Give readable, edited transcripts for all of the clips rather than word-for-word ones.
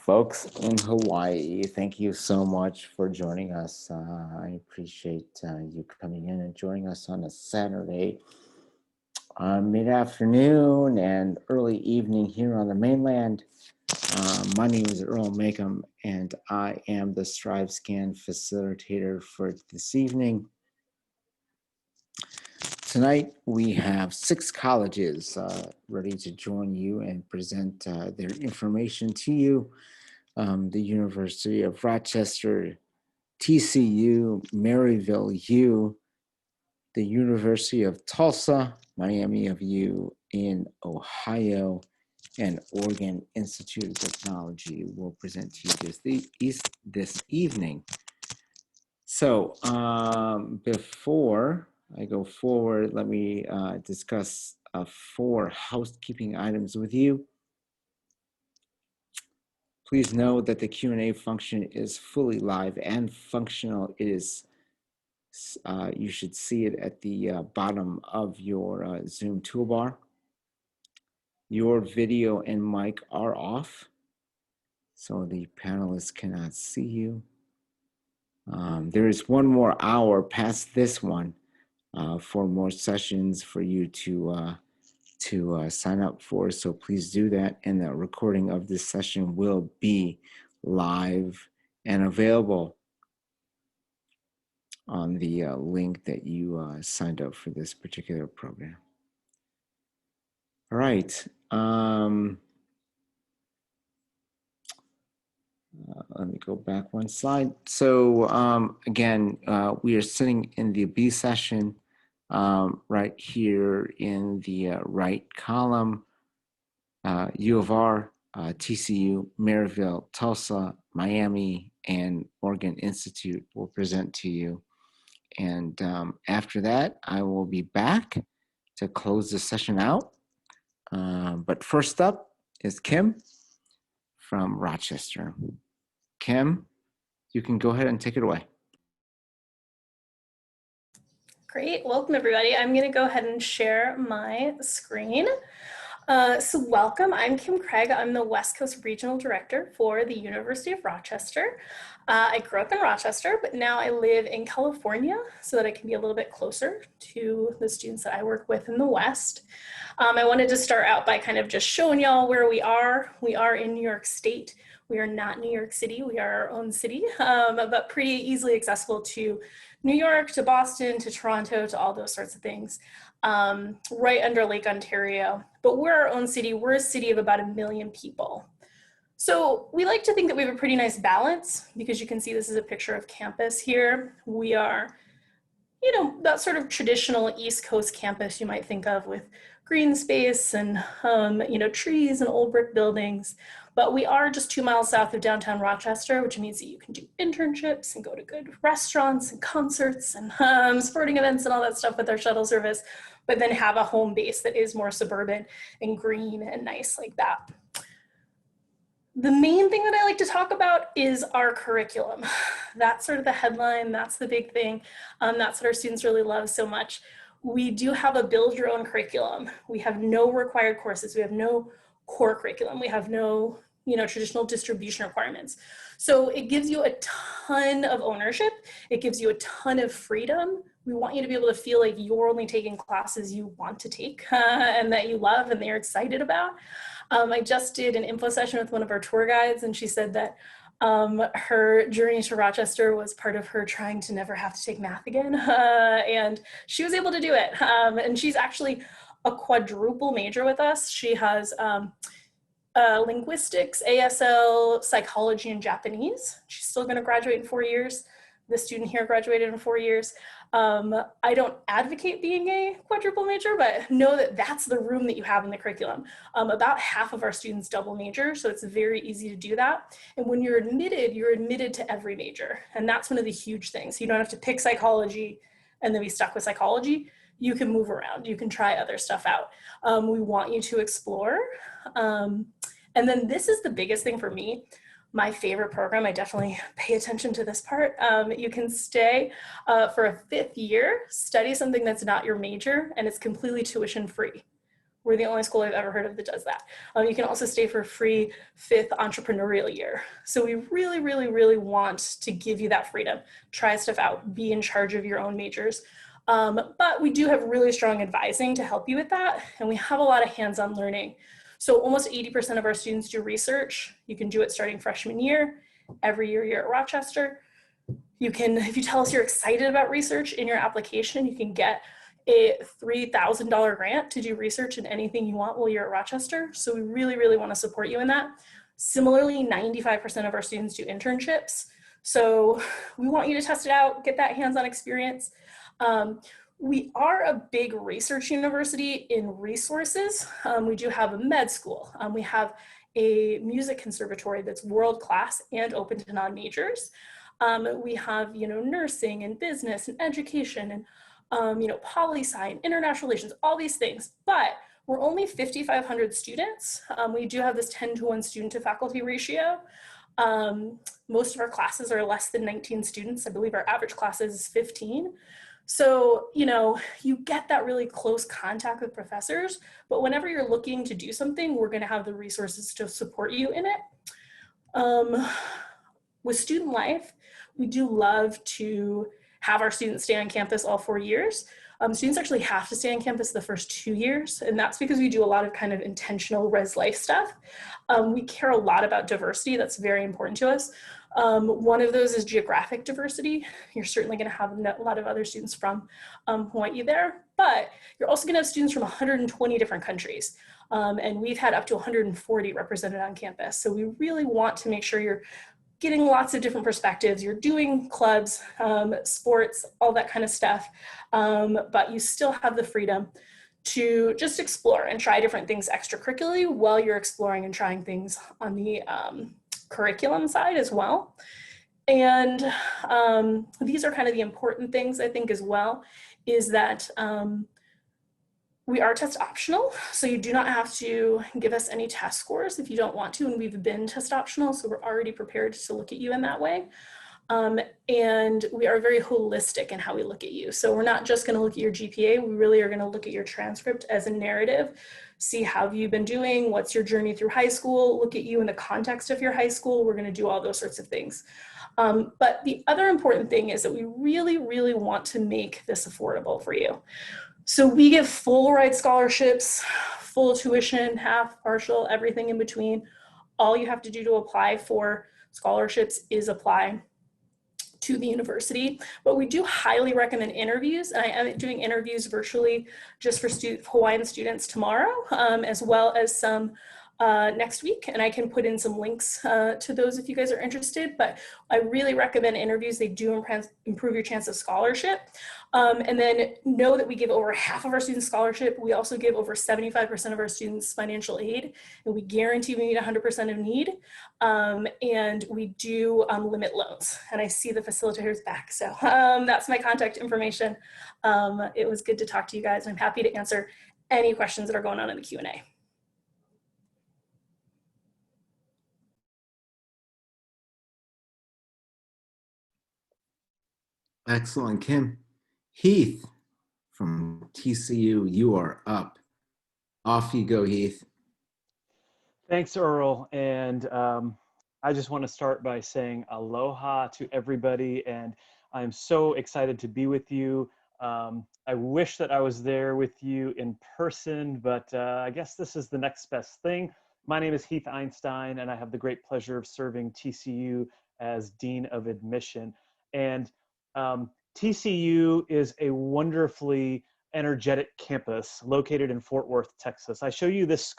Folks in Hawaii, thank you so much for joining us. I appreciate you coming in and joining us on a Saturday, mid-afternoon and early evening here on the mainland. My name is Earl Macomb, and I am the StriveScan facilitator for this evening. Tonight, we have 6 colleges ready to join you and present their information to you. The University of Rochester, TCU, Maryville U, the University of Tulsa, Miami of U in Ohio, and Oregon Institute of Technology will present to you this evening. So before I go forward, let me discuss 4 housekeeping items with you. Please know that the Q&A function is fully live and functional. It is, you should see it at the bottom of your Zoom toolbar. Your video and mic are off, so the panelists cannot see you. There is 1 more hour past this one for more sessions for you to sign up for, so please do that, and the recording of this session will be live and available on the link that you signed up for this particular program. All right. Let me go back 1 slide. So again, we are sitting in the B session right here in the right column. U of R, TCU, Maryville, Tulsa, Miami, and Oregon Institute will present to you. And after that, I will be back to close the session out. But first up is Kim from Rochester. Kim, you can go ahead and take it away. Great, welcome everybody. I'm gonna go ahead and share my screen. So welcome, I'm Kim Craig. I'm the West Coast Regional Director for the University of Rochester. I grew up in Rochester, but now I live in California so that I can be a little bit closer to the students that I work with in the West. I wanted to start out by kind of just showing y'all where we are. We are in New York State. We are not New York City, we are our own city, but pretty easily accessible to New York, to Boston, to Toronto, to all those sorts of things, right under Lake Ontario. But we're our own city. We're a city of about 1 million people. So we like to think that we have a pretty nice balance, because you can see this is a picture of campus here. We are, you know, that sort of traditional East Coast campus you might think of, with green space and, you know, trees and old brick buildings. But we are just 2 miles south of downtown Rochester, which means that you can do internships and go to good restaurants and concerts and sporting events and all that stuff with our shuttle service, but then have a home base that is more suburban and green and nice like that. The main thing that I like to talk about is our curriculum. That's sort of the headline, that's the big thing. That's what our students really love so much. We do have a build your own curriculum. We have no required courses. We have no core curriculum. We have no, you know, traditional distribution requirements. So it gives you a ton of ownership. It gives you a ton of freedom. We want you to be able to feel like you're only taking classes you want to take and that you love and they're excited about. I just did an info session with one of our tour guides, and she said that her journey to Rochester was part of her trying to never have to take math again. And she was able to do it. And she's actually a quadruple major with us. She has linguistics, ASL, psychology, and Japanese. She's still going to graduate in 4 years. The student here graduated in 4 years. I don't advocate being a quadruple major, but know that that's the room that you have in the curriculum. About half of our students double major, so it's very easy to do that. And when you're admitted to every major. And that's one of the huge things. You don't have to pick psychology and then be stuck with psychology. You can move around, you can try other stuff out. We want you to explore. And then this is the biggest thing for me. My favorite program, I definitely pay attention to this part. You can stay for a 5th year, study something that's not your major, and it's completely tuition free. We're the only school I've ever heard of that does that. You can also stay for a free 5th entrepreneurial year. So we really, really, really want to give you that freedom. Try stuff out, be in charge of your own majors. But we do have really strong advising to help you with that. And we have a lot of hands-on learning. So almost 80% of our students do research. You can do it starting freshman year, every year you're at Rochester. You can, if you tell us you're excited about research in your application, you can get a $3,000 grant to do research in anything you want while you're at Rochester. So we really, really want to support you in that. Similarly, 95% of our students do internships. So we want you to test it out, get that hands-on experience. We are a big research university in resources. We do have a med school. We have a music conservatory that's world-class and open to non-majors. We have, nursing and business and education and poli-sci and international relations, all these things, but we're only 5,500 students. We do have this 10-to-1 student to faculty ratio. Most of our classes are less than 19 students. I believe our average class is 15. So, you get that really close contact with professors, but whenever you're looking to do something, we're gonna have the resources to support you in it. With student life, we do love to have our students stay on campus all 4 years. Students actually have to stay on campus the first 2 years, and that's because we do a lot of kind of intentional res life stuff. We care a lot about diversity. That's very important to us. One of those is geographic diversity. You're certainly going to have a lot of other students from Hawaii there, but you're also going to have students from 120 different countries. And we've had up to 140 represented on campus. So we really want to make sure you're getting lots of different perspectives. You're doing clubs, sports, all that kind of stuff, but you still have the freedom to just explore and try different things extracurricularly while you're exploring and trying things on the curriculum side as well. And these are kind of the important things, I think, as well, is that we are test optional, so you do not have to give us any test scores if you don't want to, and we've been test optional, so we're already prepared to look at you in that way. And we are very holistic in how we look at you. So we're not just going to look at your GPA, we really are going to look at your transcript as a narrative, see how you've been doing, what's your journey through high school, look at you in the context of your high school. We're going to do all those sorts of things. But the other important thing is that we really, really want to make this affordable for you. So we give full ride scholarships, full tuition, half, partial, everything in between. All you have to do to apply for scholarships is apply to the university, but we do highly recommend interviews. And I am doing interviews virtually just for Hawaiian students tomorrow, as well as some next week, and I can put in some links to those if you guys are interested, but I really recommend interviews. They do improve your chance of scholarship. And then know that we give over half of our students scholarship. We also give over 75% of our students financial aid, and we guarantee we meet 100% of need. And we do limit loans, and I see the facilitators back. So that's my contact information. It was good to talk to you guys. I'm happy to answer any questions that are going on in the Q&A. Excellent, Kim. Heath from TCU, you are up. Off you go, Heath. Thanks, Earl. And I just want to start by saying aloha to everybody. And I'm so excited to be with you. I wish that I was there with you in person, but I guess this is the next best thing. My name is Heath Einstein, and I have the great pleasure of serving TCU as Dean of Admission. And TCU is a wonderfully energetic campus located in Fort Worth, Texas. I show you this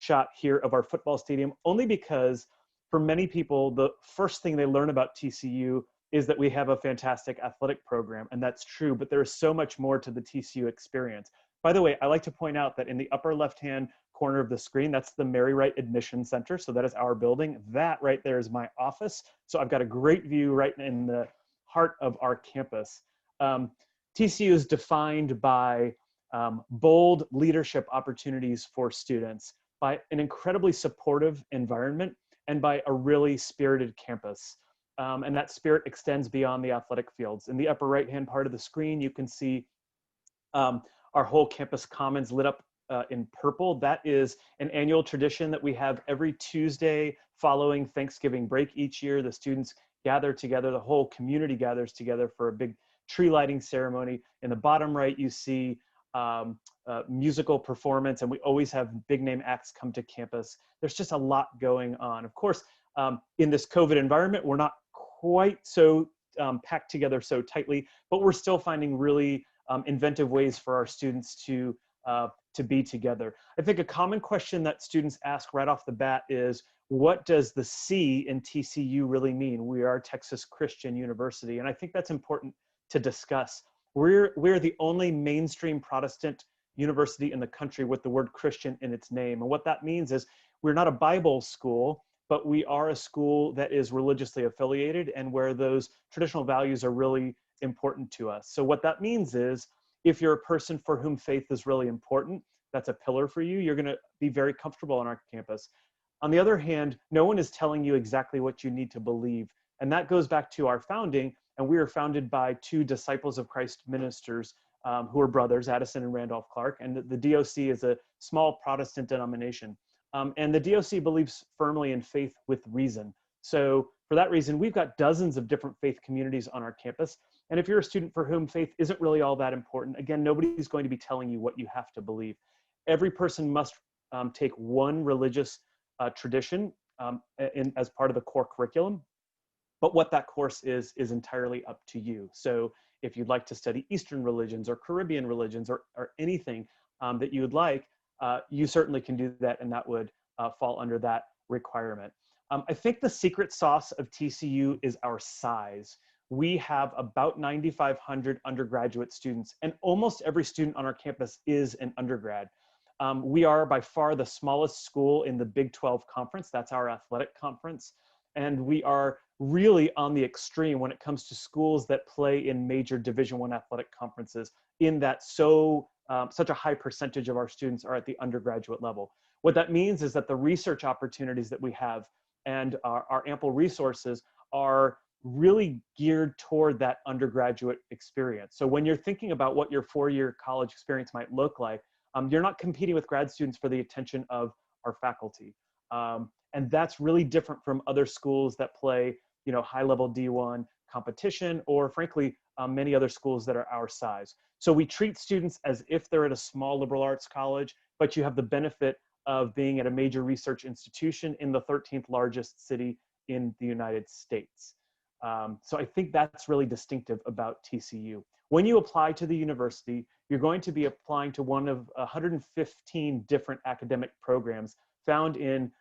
shot here of our football stadium only because for many people, the first thing they learn about TCU is that we have a fantastic athletic program, and that's true, but there is so much more to the TCU experience. By the way, I like to point out that in the upper left-hand corner of the screen, that's the Maryville Admission Center, so that is our building. That right there is my office, so I've got a great view right in the heart of our campus. TCU is defined by bold leadership opportunities for students, by an incredibly supportive environment, and by a really spirited campus. And that spirit extends beyond the athletic fields. In the upper right-hand part of the screen, you can see our whole campus commons lit up in purple, that is an annual tradition that we have every Tuesday following Thanksgiving break each year. The students gather together, the whole community gathers together for a big tree lighting ceremony. In the bottom right, you see musical performance, and we always have big name acts come to campus. There's just a lot going on. Of course, in this COVID environment, we're not quite so packed together so tightly, but we're still finding really inventive ways for our students to be together. I think a common question that students ask right off the bat is, what does the C in TCU really mean? We are Texas Christian University, and I think that's important to discuss. We're the only mainstream Protestant university in the country with the word Christian in its name. And what that means is we're not a Bible school, but we are a school that is religiously affiliated and where those traditional values are really important to us. So what that means is, if you're a person for whom faith is really important, that's a pillar for you, you're gonna be very comfortable on our campus. On the other hand, no one is telling you exactly what you need to believe. And that goes back to our founding, and we were founded by two disciples of Christ ministers who are brothers, Addison and Randolph Clark, and the DOC is a small Protestant denomination. And the DOC believes firmly in faith with reason. So for that reason, we've got dozens of different faith communities on our campus. And if you're a student for whom faith isn't really all that important, again, nobody's going to be telling you what you have to believe. Every person must take one religious tradition as part of the core curriculum. But what that course is entirely up to you. So if you'd like to study Eastern religions or Caribbean religions or anything that you would like, you certainly can do that, and that would fall under that requirement. I think the secret sauce of TCU is our size. We have about 9,500 undergraduate students, and almost every student on our campus is an undergrad. We are by far the smallest school in the Big 12 conference. That's our athletic conference. And we are really on the extreme when it comes to schools that play in major Division I athletic conferences, in that such a high percentage of our students are at the undergraduate level. What that means is that the research opportunities that we have and our ample resources are really geared toward that undergraduate experience. So when you're thinking about what your four-year college experience might look like, you're not competing with grad students for the attention of our faculty. And that's really different from other schools that play, high-level D1 competition, or frankly, many other schools that are our size. So we treat students as if they're at a small liberal arts college, but you have the benefit of being at a major research institution in the 13th largest city in the United States. So I think that's really distinctive about TCU. When you apply to the university, you're going to be applying to one of 115 different academic programs found in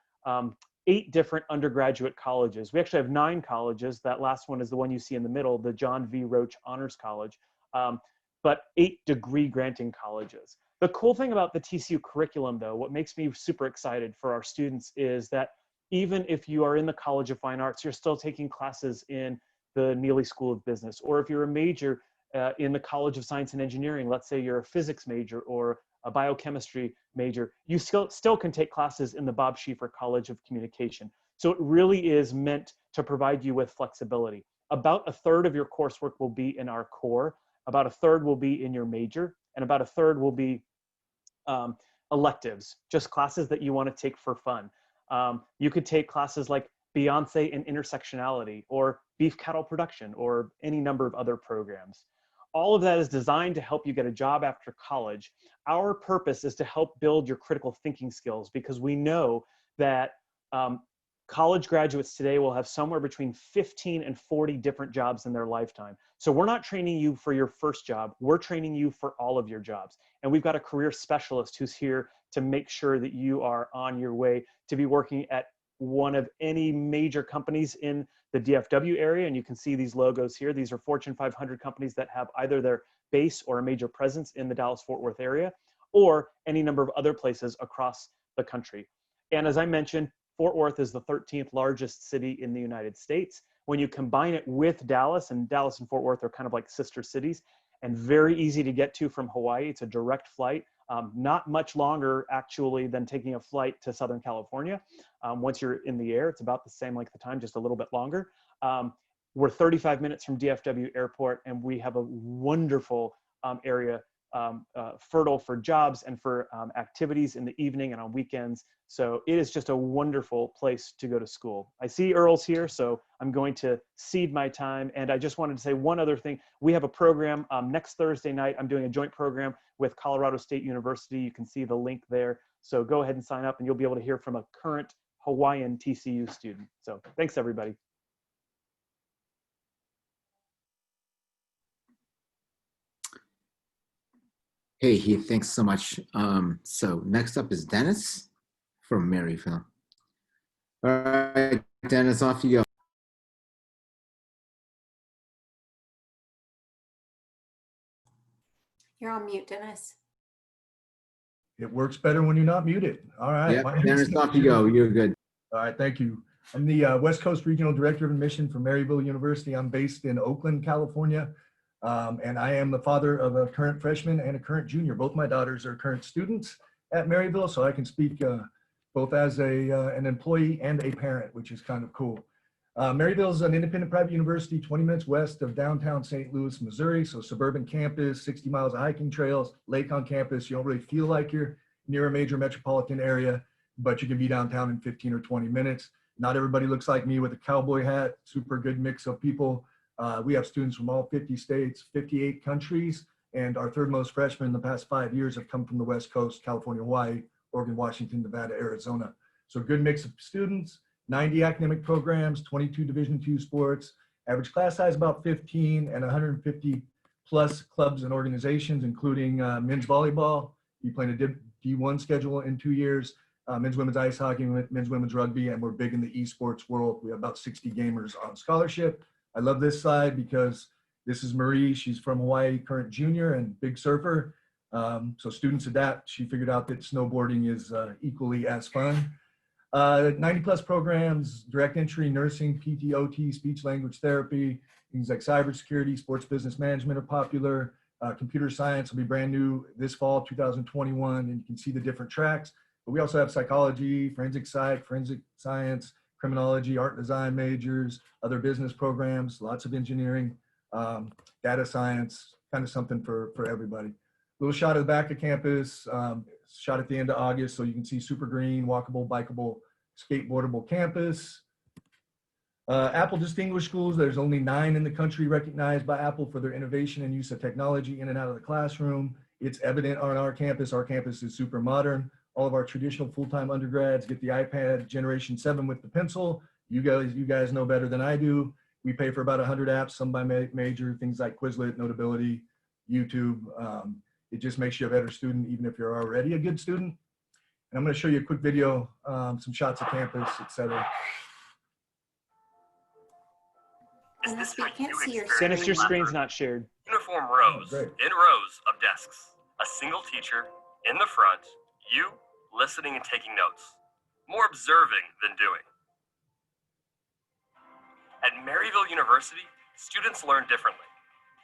8 different undergraduate colleges. We actually have 9 colleges. That last one is the one you see in the middle, the John V. Roach Honors College, but 8 degree granting colleges. The cool thing about the TCU curriculum, though, what makes me super excited for our students is that even if you are in the College of Fine Arts, you're still taking classes in the Neely School of Business. Or if you're a major in the College of Science and Engineering, let's say you're a physics major or a biochemistry major, you still can take classes in the Bob Schieffer College of Communication. So it really is meant to provide you with flexibility. About 1/3 of your coursework will be in our core, about 1/3 will be in your major, and about 1/3 will be electives, just classes that you want to take for fun. You could take classes like Beyonce and Intersectionality, or Beef Cattle Production, or any number of other programs. All of that is designed to help you get a job after college. Our purpose is to help build your critical thinking skills, because we know that college graduates today will have somewhere between 15 and 40 different jobs in their lifetime. So we're not training you for your first job, we're training you for all of your jobs. And we've got a career specialist who's here to make sure that you are on your way to be working at one of any major companies in the DFW area. And you can see these logos here. These are Fortune 500 companies that have either their base or a major presence in the Dallas-Fort Worth area, or any number of other places across the country. And as I mentioned, Fort Worth is the 13th largest city in the United States. When you combine it with Dallas, and Dallas and Fort Worth are kind of like sister cities, and very easy to get to from Hawaii. It's a direct flight, not much longer actually than taking a flight to Southern California. Once you're in the air, it's about the same length of time, just a little bit longer. We're 35 minutes from DFW Airport, and we have a wonderful area fertile for jobs and for activities in the evening and on weekends. So it is just a wonderful place to go to school. I see Earl's here, so I'm going to cede my time. And I just wanted to say one other thing. We have a program next Thursday night. I'm doing a joint program with Colorado State University. You can see the link there. So go ahead and sign up and you'll be able to hear from a current Hawaiian TCU student. So thanks, everybody. Hey, Heath, thanks so much. So next up is Dennis from Maryville. All right, Dennis, off you go. You're on mute, Dennis. It works better when you're not muted. All right. Yeah, Dennis, off you go. You're good. All right, thank you. I'm the West Coast Regional Director of Admission for Maryville University. I'm based in Oakland, California, and I am the father of a current freshman and a current junior. Both my daughters are current students at Maryville, so I can speak both as an employee and a parent, which is kind of cool. Maryville is an independent private university 20 minutes west of downtown St. Louis, Missouri. So suburban campus, 60 miles of hiking trails, lake on campus. You don't really feel like you're near a major metropolitan area, but you can be downtown in 15 or 20 minutes. Not everybody looks like me with a cowboy hat, super good mix of people. We have students from all 50 states, 58 countries, and our third most freshmen in the past 5 years have come from the West Coast, California, Hawaii, Oregon, Washington, Nevada, Arizona. So good mix of students. 90 academic programs, 22 Division II sports, average class size about 15, and 150 plus clubs and organizations, including men's volleyball. We play a D1 schedule in 2 years, men's women's ice hockey, men's women's rugby, and we're big in the esports world. We have about 60 gamers on scholarship. I love this slide because this is Marie. She's from Hawaii, current junior and big surfer. So students adapt. She figured out that snowboarding is equally as fun. 90 plus programs, direct entry, nursing, PT, OT, speech language therapy, things like cybersecurity, sports business management are popular. Computer science will be brand new this fall, 2021, and you can see the different tracks. But we also have psychology, forensic psych, forensic science, criminology, art and design majors, other business programs, lots of engineering, data science, kind of something for everybody. Little shot of the back of campus, shot at the end of August, so you can see super green, walkable, bikeable, skateboardable campus. Apple Distinguished Schools, there's only 9 in the country recognized by Apple for their innovation and use of technology in and out of the classroom. It's evident on our campus. Our campus is super modern. All of our traditional full-time undergrads get the iPad Generation 7 with the pencil. You guys know better than I do. We pay for about 100 apps, some by major, things like Quizlet, Notability, YouTube. It just makes you a better student, even if you're already a good student. And I'm going to show you a quick video, some shots of campus, etc. Dennis, we can't see your Dennis, your screen. screen's not shared. Uniform rows, in rows of desks, a single teacher in the front, you listening and taking notes, more observing than doing. At Maryville University, students learn differently.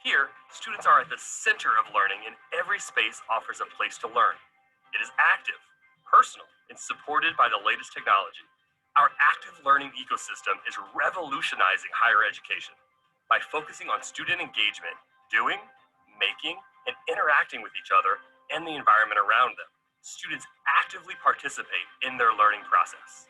Here, students are at the center of learning and every space offers a place to learn. It is active, personal, and supported by the latest technology. Our active learning ecosystem is revolutionizing higher education by focusing on student engagement, doing, making, and interacting with each other and the environment around them. Students actively participate in their learning process.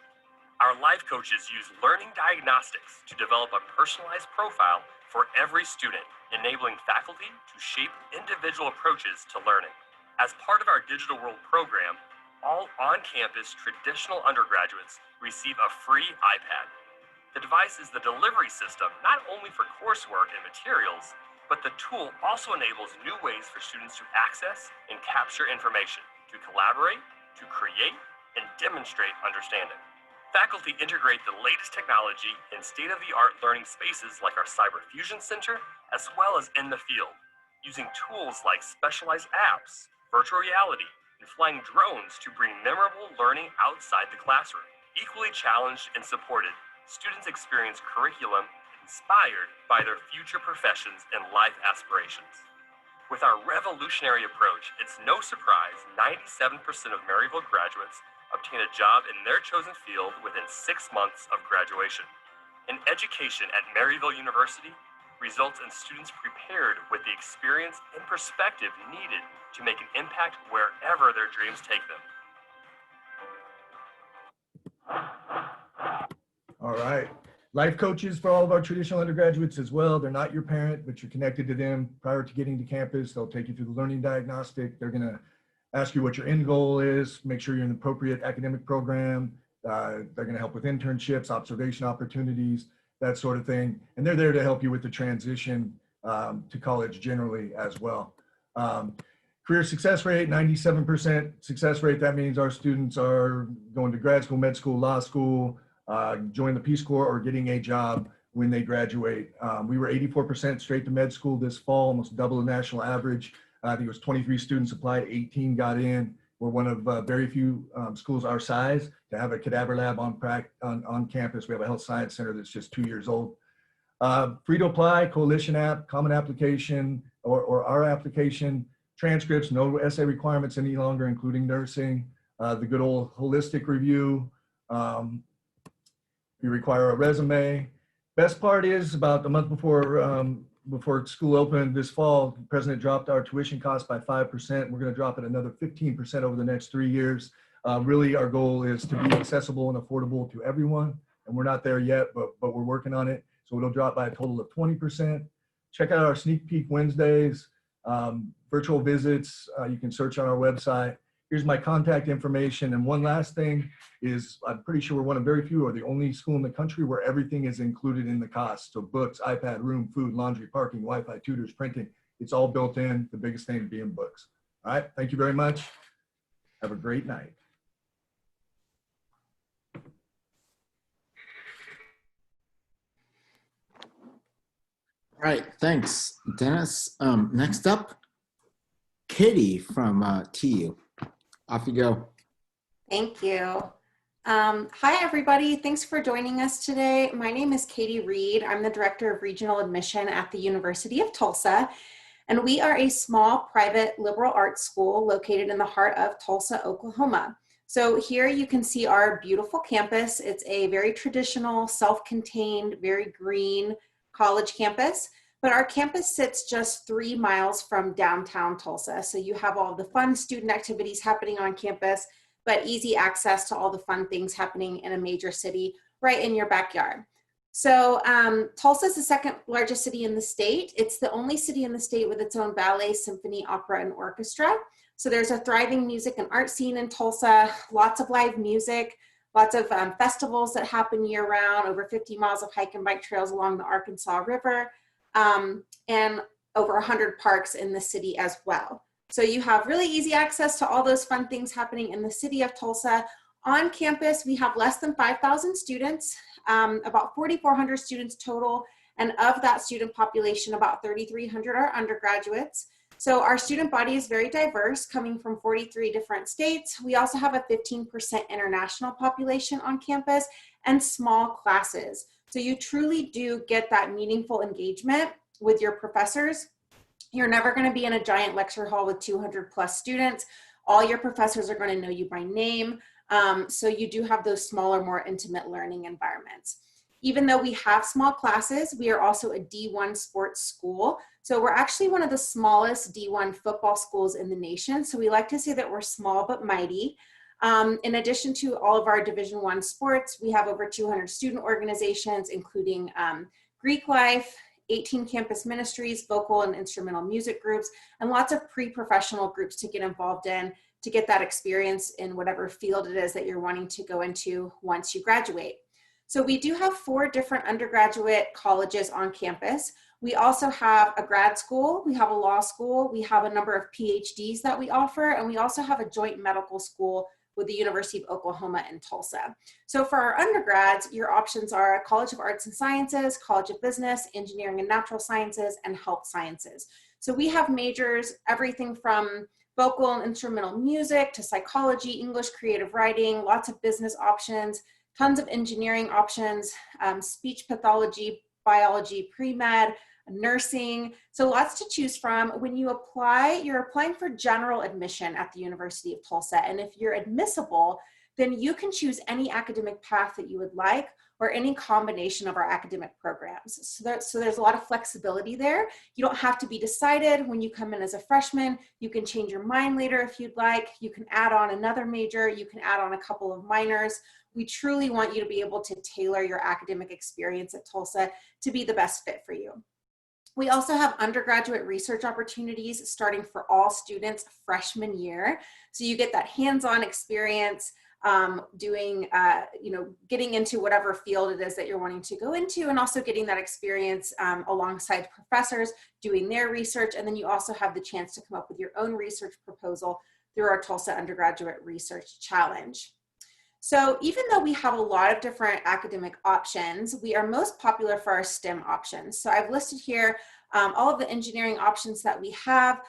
Our life coaches use learning diagnostics to develop a personalized profile for every student, enabling faculty to shape individual approaches to learning. As part of our Digital World program, all on-campus traditional undergraduates receive a free iPad. The device is the delivery system not only for coursework and materials, but the tool also enables new ways for students to access and capture information, to collaborate, to create, and demonstrate understanding. Faculty integrate the latest technology in state-of-the-art learning spaces like our Cyber Fusion Center, as well as in the field, using tools like specialized apps, virtual reality, and flying drones to bring memorable learning outside the classroom. Equally challenged and supported, students experience curriculum inspired by their future professions and life aspirations. With our revolutionary approach, it's no surprise 97% of Maryville graduates obtain a job in their chosen field within 6 months of graduation. In education at Maryville University, results in students prepared with the experience and perspective needed to make an impact wherever their dreams take them. All right. Life coaches for all of our traditional undergraduates as well. They're not your parent, but you're connected to them prior to getting to campus. They'll take you through the learning diagnostic. They're going to ask you what your end goal is, make sure you're in the appropriate academic program. They're going to help with internships, observation opportunities, that sort of thing. And they're there to help you with the transition to college generally as well. Career success rate, 97% success rate. That means our students are going to grad school, med school, law school, join the Peace Corps, or getting a job when they graduate. We were 84% straight to med school this fall, almost double the national average. I think it was 23 students applied, 18 got in. We're one of very few schools our size to have a cadaver lab on campus. We have a health science center that's just 2 years old. Free to apply, coalition app, common application, or our application, transcripts, no essay requirements any longer, including nursing, the good old holistic review. We require a resume. Best part is about a month before school opened this fall, the president dropped our tuition cost by 5%. We're going to drop it another 15% over the next 3 years. Really, our goal is to be accessible and affordable to everyone. And we're not there yet, but we're working on it. So it'll drop by a total of 20%. Check out our sneak peek Wednesdays, virtual visits. You can search on our website. Here's my contact information. And one last thing is, I'm pretty sure we're one of very few or the only school in the country where everything is included in the cost. So books, iPad, room, food, laundry, parking, Wi-Fi, tutors, printing. It's all built in. The biggest thing being books. All right. Thank you very much. Have a great night. All right, thanks, Dennis. Next up, Katie from TU. Off you go. Thank you. Hi, everybody. Thanks for joining us today. My name is Katie Reed. I'm the Director of Regional Admission at the University of Tulsa, and we are a small private liberal arts school located in the heart of Tulsa, Oklahoma. So here you can see our beautiful campus. It's a very traditional, self-contained, very green college campus. But our campus sits just 3 miles from downtown Tulsa. So you have all the fun student activities happening on campus, but easy access to all the fun things happening in a major city right in your backyard. So Tulsa is the second largest city in the state. It's the only city in the state with its own ballet, symphony, opera, and orchestra. So there's a thriving music and art scene in Tulsa, lots of live music, lots of festivals that happen year round, over 50 miles of hike and bike trails along the Arkansas River, and over 100 parks in the city as well. So you have really easy access to all those fun things happening in the city of Tulsa. On campus, we have less than 5,000 students, about 4,400 students total. And of that student population, about 3,300 are undergraduates. So our student body is very diverse, coming from 43 different states. We also have a 15% international population on campus and small classes. So you truly do get that meaningful engagement with your professors. You're never going to be in a giant lecture hall with 200 plus students. All your professors are going to know you by name. So you do have those smaller, more intimate learning environments. Even though we have small classes, we are also a D1 sports school. So we're actually one of the smallest D1 football schools in the nation. So we like to say that we're small but mighty. In addition to all of our Division I sports, we have over 200 student organizations, including Greek Life, 18 campus ministries, vocal and instrumental music groups, and lots of pre-professional groups to get involved in to get that experience in whatever field it is that you're wanting to go into once you graduate. So we do have 4 different undergraduate colleges on campus. We also have a grad school, we have a law school, we have a number of PhDs that we offer, and we also have a joint medical school with the University of Oklahoma in Tulsa. So for our undergrads, your options are College of Arts and Sciences, College of Business, Engineering and Natural Sciences, and Health Sciences. So we have majors, everything from vocal and instrumental music to psychology, English creative writing, lots of business options, tons of engineering options, speech pathology, biology, pre-med, nursing, so lots to choose from. When you apply, you're applying for general admission at the University of Tulsa, and if you're admissible, then you can choose any academic path that you would like. or any combination of our academic programs. So there's a lot of flexibility there. You don't have to be decided when you come in as a freshman. You can change your mind later if you'd like. You can add on another major. You can add on a couple of minors. We truly want you to be able to tailor your academic experience at Tulsa to be the best fit for you. We also have undergraduate research opportunities starting for all students freshman year. So you get that hands-on experience doing, getting into whatever field it is that you're wanting to go into, and also getting that experience alongside professors doing their research. And then you also have the chance to come up with your own research proposal through our Tulsa Undergraduate Research Challenge. So even though we have a lot of different academic options, we are most popular for our STEM options. So I've listed here all of the engineering options that we have.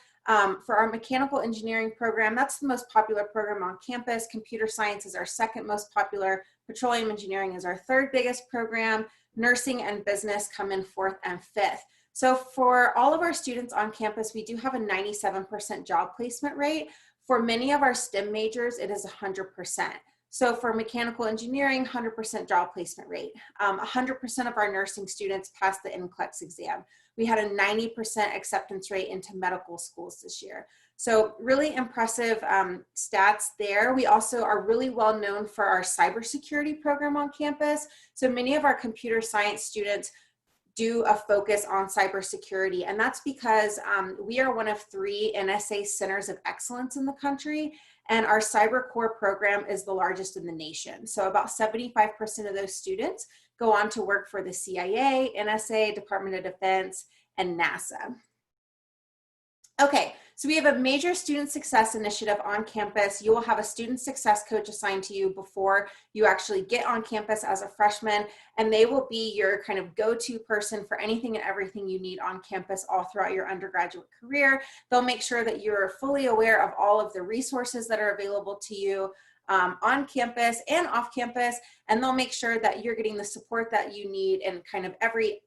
For our mechanical engineering program, that's the most popular program on campus. Computer science is our second most popular. Petroleum engineering is our third biggest program. Nursing and business come in fourth and fifth. So for all of our students on campus, we do have a 97% job placement rate. For many of our STEM majors, it is 100%. So for mechanical engineering, 100% job placement rate. 100% of our nursing students pass the NCLEX exam. We had a 90% acceptance rate into medical schools this year. So really impressive stats there. We also are really well known for our cybersecurity program on campus. So many of our computer science students do a focus on cybersecurity, and that's because we are one of 3 NSA centers of excellence in the country, and our cyber core program is the largest in the nation. So about 75% of those students go on to work for the CIA, NSA, Department of Defense, and NASA. Okay, so we have a major student success initiative on campus. You will have a student success coach assigned to you before you actually get on campus as a freshman, and they will be your kind of go-to person for anything and everything you need on campus all throughout your undergraduate career. They'll make sure that you're fully aware of all of the resources that are available to you on campus and off campus, and they'll make sure that you're getting the support that you need in kind of every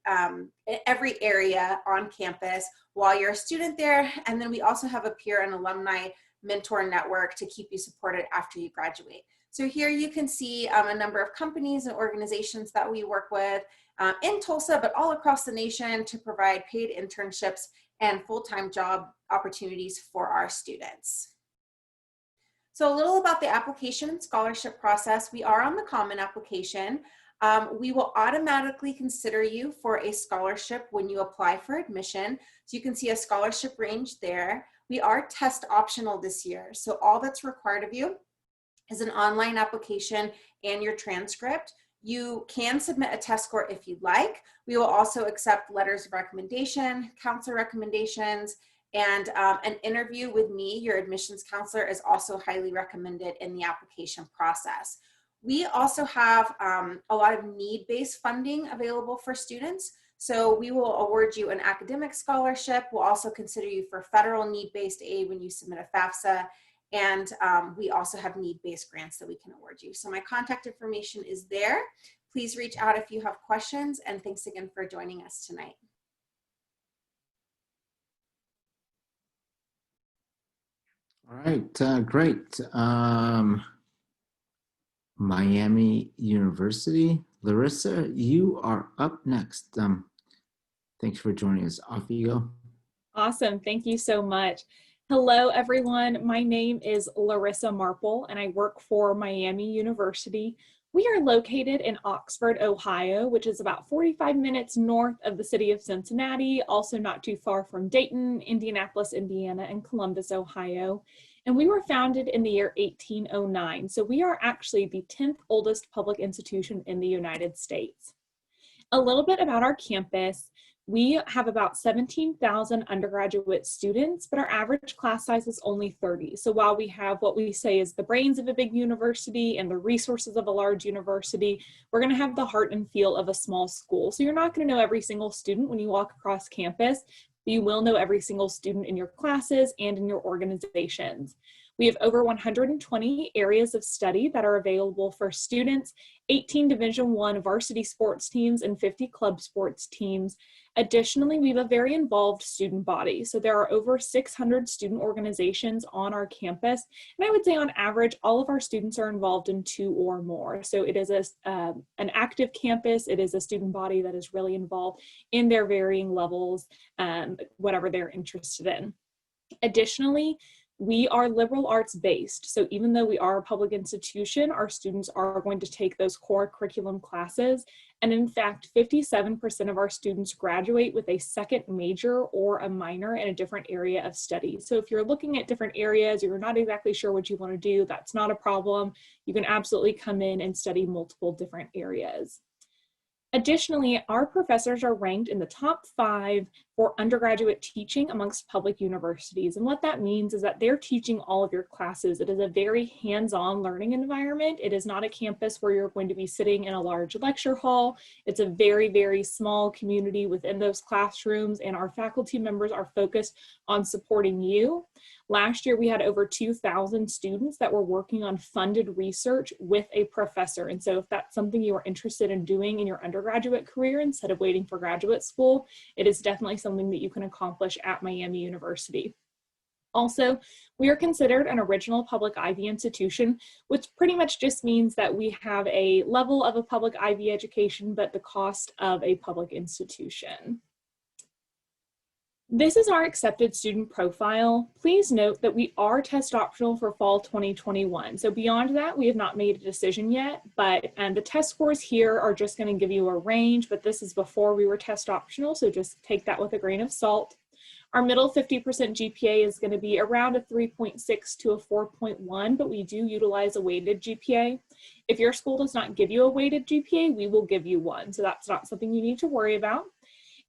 area on campus while you're a student there. And then we also have a peer and alumni mentor network to keep you supported after you graduate. So here you can see a number of companies and organizations that we work with in Tulsa, but all across the nation, to provide paid internships and full-time job opportunities for our students. So a little about the application and scholarship process. We are on the Common application. We will automatically consider you for a scholarship when you apply for admission. So you can see a scholarship range there. We are test optional this year. So all that's required of you is an online application and your transcript. You can submit a test score if you'd like. We will also accept letters of recommendation, counselor recommendations, and an interview with me, your admissions counselor, is also highly recommended in the application process. We also have a lot of need-based funding available for students. So we will award you an academic scholarship. We'll also consider you for federal need-based aid when you submit a FAFSA. And we also have need-based grants that we can award you. So my contact information is there. Please reach out if you have questions, and thanks again for joining us tonight. All right, great. Miami University, Larissa, you are up next. Thanks for joining us. Off you go. Awesome, thank you so much. Hello, everyone. My name is Larissa Marple, and I work for Miami University. We are located in Oxford, Ohio, which is about 45 minutes north of the city of Cincinnati, also not too far from Dayton, Indianapolis, Indiana, and Columbus, Ohio. And we were founded in the year 1809. So we are actually the 10th oldest public institution in the United States. A little bit about our campus. We have about 17,000 undergraduate students, but our average class size is only 30. So while we have what we say is the brains of a big university and the resources of a large university, we're going to have the heart and feel of a small school. So you're not going to know every single student when you walk across campus, but you will know every single student in your classes and in your organizations. We have over 120 areas of study that are available for students, 18 Division I varsity sports teams, and 50 club sports teams. Additionally, we have a very involved student body. So there are over 600 student organizations on our campus. And I would say on average, all of our students are involved in 2 or more. So it is an active campus. It is a student body that is really involved in their varying levels, whatever they're interested in. Additionally, we are liberal arts based. So even though we are a public institution, our students are going to take those core curriculum classes. And in fact, 57% of our students graduate with a second major or a minor in a different area of study. So if you're looking at different areas, or you're not exactly sure what you want to do, that's not a problem. You can absolutely come in and study multiple different areas. Additionally, our professors are ranked in the top 5 for undergraduate teaching amongst public universities. And what that means is that they're teaching all of your classes. It is a very hands-on learning environment. It is not a campus where you're going to be sitting in a large lecture hall. It's a very, very small community within those classrooms, and our faculty members are focused on supporting you. Last year, we had over 2,000 students that were working on funded research with a professor. And so if that's something you are interested in doing in your undergraduate career instead of waiting for graduate school, it is definitely something that you can accomplish at Miami University. Also, we are considered an original public Ivy institution, which pretty much just means that we have a level of a public Ivy education, but the cost of a public institution. This is our accepted student profile. Please note that we are test optional for fall 2021. So beyond that, we have not made a decision yet, but the test scores here are just going to give you a range, but this is before we were test optional, so just take that with a grain of salt. Our middle 50% GPA is going to be around a 3.6 to a 4.1, but we do utilize a weighted GPA. If your school does not give you a weighted GPA, we will give you one, so that's not something you need to worry about.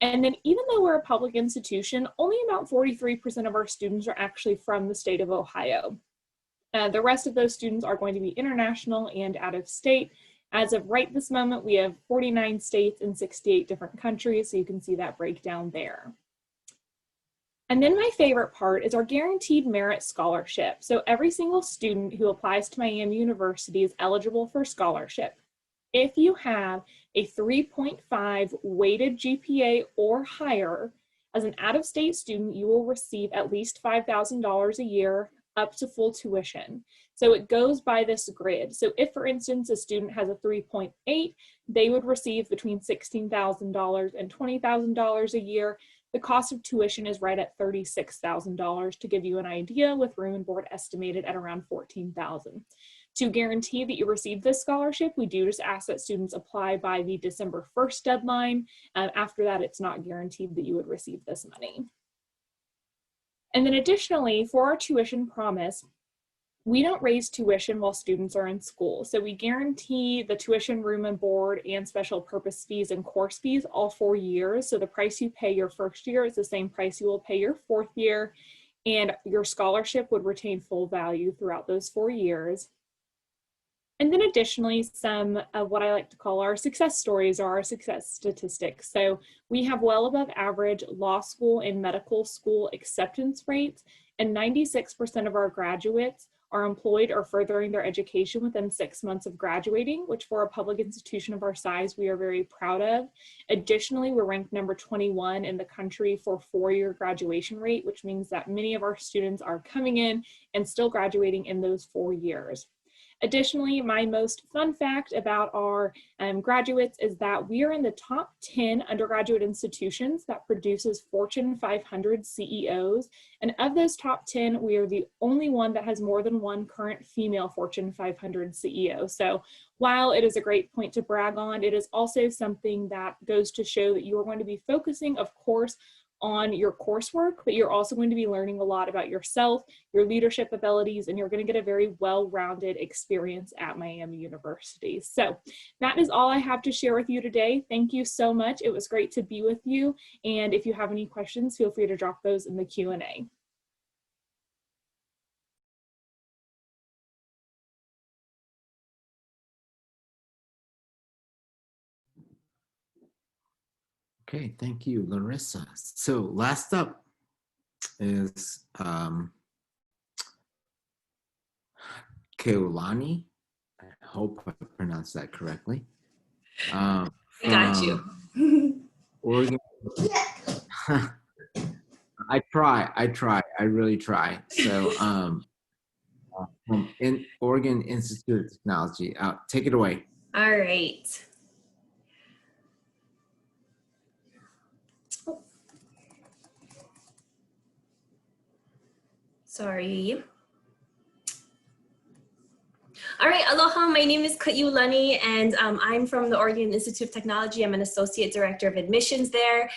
And then even though we're a public institution, only about 43% of our students are actually from the state of Ohio. The rest of those students are going to be international and out of state. As of right this moment, we have 49 states and 68 different countries, so you can see that breakdown there. And then my favorite part is our guaranteed merit scholarship. So every single student who applies to Miami University is eligible for scholarship. If you have a 3.5 weighted GPA or higher, as an out-of-state student, you will receive at least $5,000 a year up to full tuition. So it goes by this grid. So if, for instance, a student has a 3.8, they would receive between $16,000 and $20,000 a year. The cost of tuition is right at $36,000 to give you an idea, with room and board estimated at around $14,000. To guarantee that you receive this scholarship, we do just ask that students apply by the December 1st deadline. After that, it's not guaranteed that you would receive this money. And then additionally, for our tuition promise, we don't raise tuition while students are in school. So we guarantee the tuition, room and board, and special purpose fees and course fees all 4 years. So the price you pay your first year is the same price you will pay your 4th year, and your scholarship would retain full value throughout those 4 years. And then additionally, some of what I like to call our success stories or our success statistics. So we have well above average law school and medical school acceptance rates, and 96% of our graduates are employed or furthering their education within 6 months of graduating, which for a public institution of our size, we are very proud of. Additionally, we're ranked number 21 in the country for 4-year graduation rate, which means that many of our students are coming in and still graduating in those 4 years. Additionally, my most fun fact about our graduates is that we are in the top 10 undergraduate institutions that produces Fortune 500 CEOs. And of those top 10, we are the only one that has more than one current female Fortune 500 CEO. So while it is a great point to brag on, it is also something that goes to show that you are going to be focusing, of course, on your coursework, but you're also going to be learning a lot about yourself, your leadership abilities, and you're going to get a very well-rounded experience at Miami University. So that is all I have to share with you today. Thank you so much. It was great to be with you. And if you have any questions, feel free to drop those in the Q&A. Okay, thank you, Larissa. So last up is Keulani. I hope I pronounced that correctly. I got you. Oregon. I really try. So, from Oregon Institute of Technology. Take it away. All right. Oh. Sorry. All right, aloha, my name is Keulani, and I'm from the Oregon Institute of Technology. I'm an associate director of admissions there.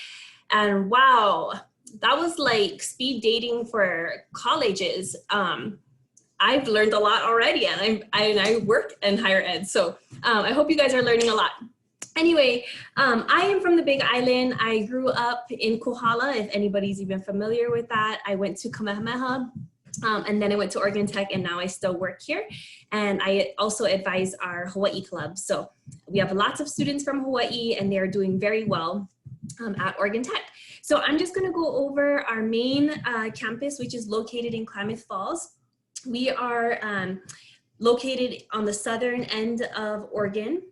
And wow, that was like speed dating for colleges. I've learned a lot already, and I work in higher ed, so I hope you guys are learning a lot. Anyway, I am from the Big Island. I grew up in Kohala, if anybody's even familiar with that. I went to Kamehameha, and then I went to Oregon Tech, and now I still work here. And I also advise our Hawaii club. So we have lots of students from Hawaii, and they're doing very well at Oregon Tech. So I'm just gonna go over our main campus, which is located in Klamath Falls. We are located on the southern end of Oregon,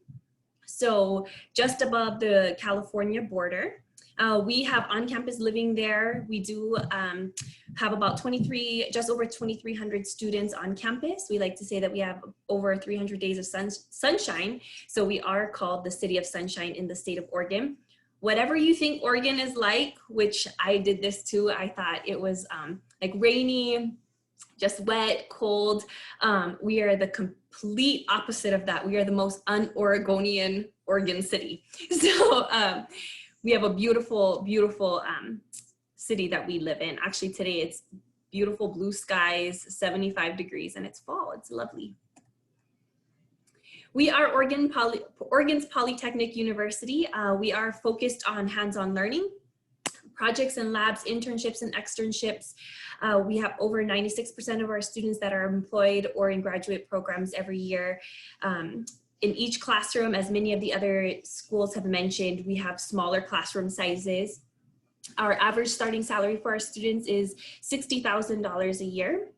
so just above the California border. We have on-campus living there. We do have about just over 2,300 students on campus. We like to say that we have over 300 days of sunshine. So we are called the City of Sunshine in the state of Oregon. Whatever you think Oregon is like, which I did this too, I thought it was like rainy, just wet, cold. We are the complete opposite of that. We are the most un-Oregonian Oregon city. So we have a beautiful, beautiful city that we live in. Actually, today it's beautiful blue skies, 75 degrees, and it's fall. It's lovely. We are Oregon's Polytechnic University. We are focused on hands-on learning, projects and labs, internships and externships. We have over 96% of our students that are employed or in graduate programs every year. In each classroom, as many of the other schools have mentioned, we have smaller classroom sizes. Our average starting salary for our students is $60,000 a year.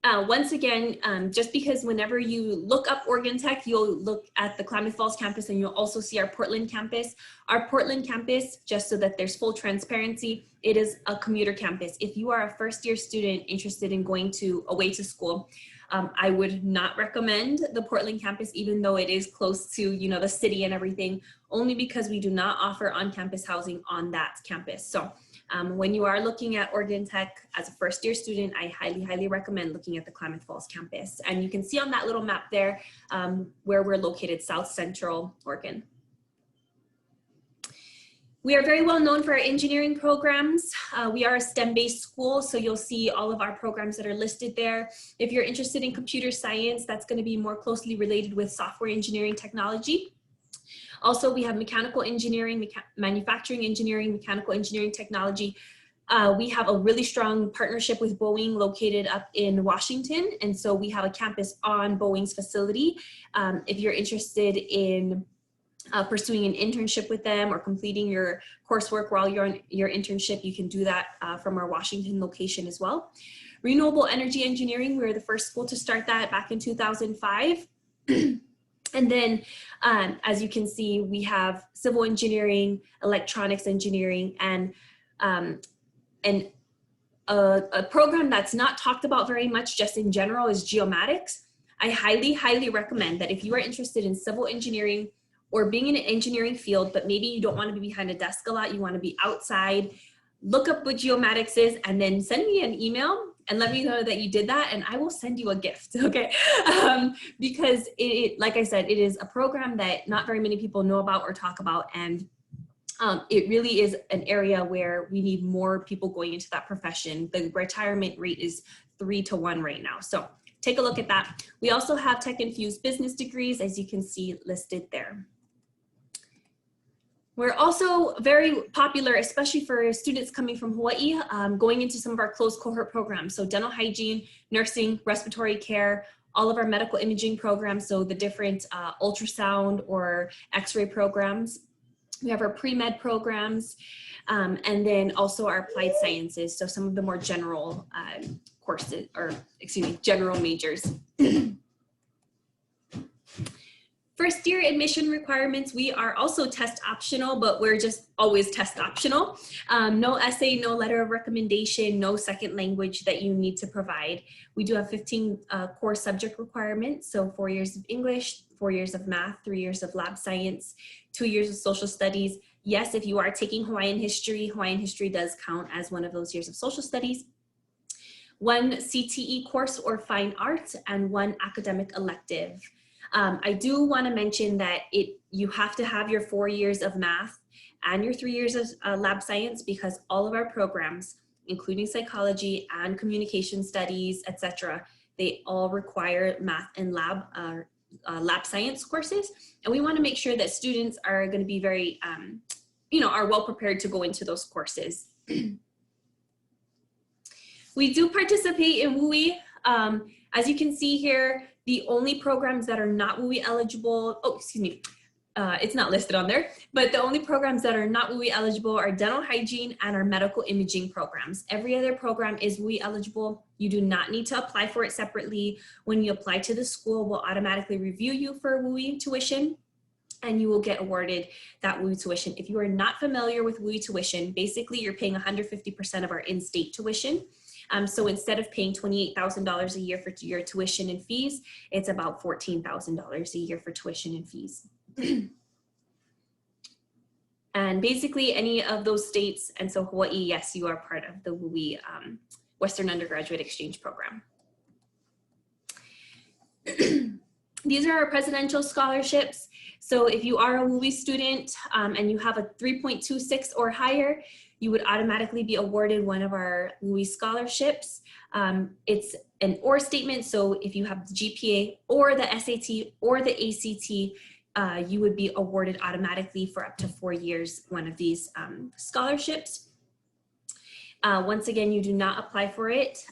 Once again, just because whenever you look up Oregon Tech, you'll look at the Klamath Falls campus and you'll also see our Portland campus. Our Portland campus, just so that there's full transparency, it is a commuter campus. If you are a first-year student interested in going away to school, I would not recommend the Portland campus, even though it is close to, you know, the city and everything, only because we do not offer on-campus housing on that campus. So when you are looking at Oregon Tech as a first-year student, I highly, highly recommend looking at the Klamath Falls campus. And you can see on that little map there where we're located, South Central Oregon. We are very well known for our engineering programs. We are a STEM-based school, so you'll see all of our programs that are listed there. If you're interested in computer science, that's going to be more closely related with software engineering technology. Also, we have mechanical engineering, manufacturing engineering, mechanical engineering technology. We have a really strong partnership with Boeing located up in Washington, and so we have a campus on Boeing's facility. If you're interested in pursuing an internship with them or completing your coursework while you're on your internship, you can do that from our Washington location as well. Renewable energy engineering, we were the first school to start that back in 2005. And then, as you can see, we have civil engineering, electronics engineering, and a program that's not talked about very much just in general is geomatics. I highly, highly recommend that if you are interested in civil engineering or being in an engineering field, but maybe you don't want to be behind a desk a lot, you want to be outside, look up what geomatics is and then send me an email and let me know that you did that and I will send you a gift, okay? Because like I said, it is a program that not very many people know about or talk about, and it really is an area where we need more people going into that profession. The retirement rate is 3 to 1 right now. So take a look at that. We also have tech-infused business degrees, as you can see listed there. We're also very popular, especially for students coming from Hawaii, going into some of our closed cohort programs. So dental hygiene, nursing, respiratory care, all of our medical imaging programs, so the different ultrasound or x-ray programs. We have our pre-med programs, and then also our applied sciences. So some of the more general courses, or excuse me, general majors. First year admission requirements, we are also test optional, but we're just always test optional. No essay, no letter of recommendation, no second language that you need to provide. We do have 15 core subject requirements. So 4 years of English, 4 years of math, 3 years of lab science, 2 years of social studies. Yes, if you are taking Hawaiian history does count as one of those years of social studies. 1 CTE course or fine art, and 1 academic elective. I do want to mention that you have to have your 4 years of math and your 3 years of lab science, because all of our programs, including psychology and communication studies, etc., they all require math and lab science courses. And we want to make sure that students are going to be very, are well prepared to go into those courses. We do participate in WUI. As you can see here, the only programs that are not WUI eligible, it's not listed on there, but the only programs that are not WUI eligible are dental hygiene and our medical imaging programs. Every other program is WUI eligible. You do not need to apply for it separately. When you apply to the school, we'll automatically review you for WUI tuition, and you will get awarded that WUI tuition. If you are not familiar with WUI tuition, basically you're paying 150% of our in-state tuition. So instead of paying $28,000 a year for your tuition and fees, it's about $14,000 a year for tuition and fees. And basically any of those states, and so Hawaii, yes, you are part of the WUI Western Undergraduate Exchange Program. These are our presidential scholarships. So if you are a WUI student and you have a 3.26 or higher, you would automatically be awarded one of our WUI scholarships. It's an or statement, so if you have the GPA or the SAT or the ACT, you would be awarded automatically for up to 4 years one of these scholarships. Once again, you do not apply for it.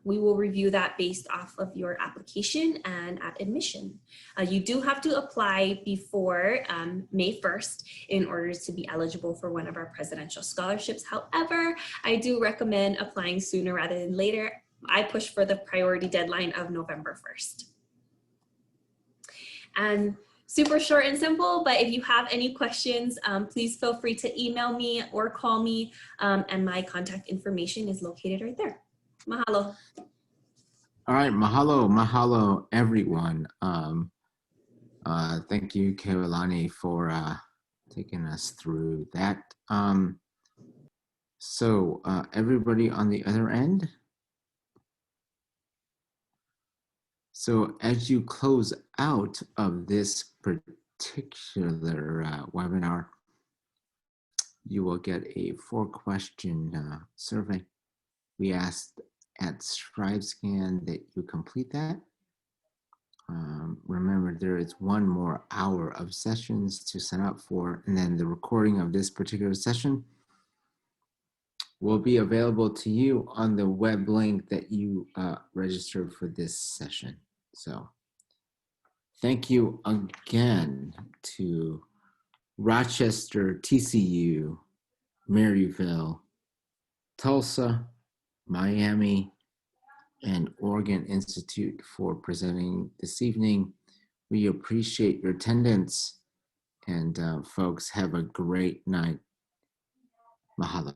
We will review that based off of your application and at admission. You do have to apply before May 1st in order to be eligible for one of our presidential scholarships. However, I do recommend applying sooner rather than later. I push for the priority deadline of November 1st. And super short and simple, but if you have any questions, please feel free to email me or call me, and my contact information is located right there. Mahalo. All right, mahalo, everyone. Thank you, Keolani, for taking us through that. So everybody on the other end? So as you close out of this particular webinar, you will get a 4-question survey. We asked at ScribeScan that you complete that. Remember, there is 1 more hour of sessions to sign up for, and then the recording of this particular session will be available to you on the web link that you registered for this session. So thank you again to Rochester, TCU, Maryville, Tulsa, Miami, and Oregon Institute for presenting this evening. We appreciate your attendance, and folks, have a great night. Mahalo.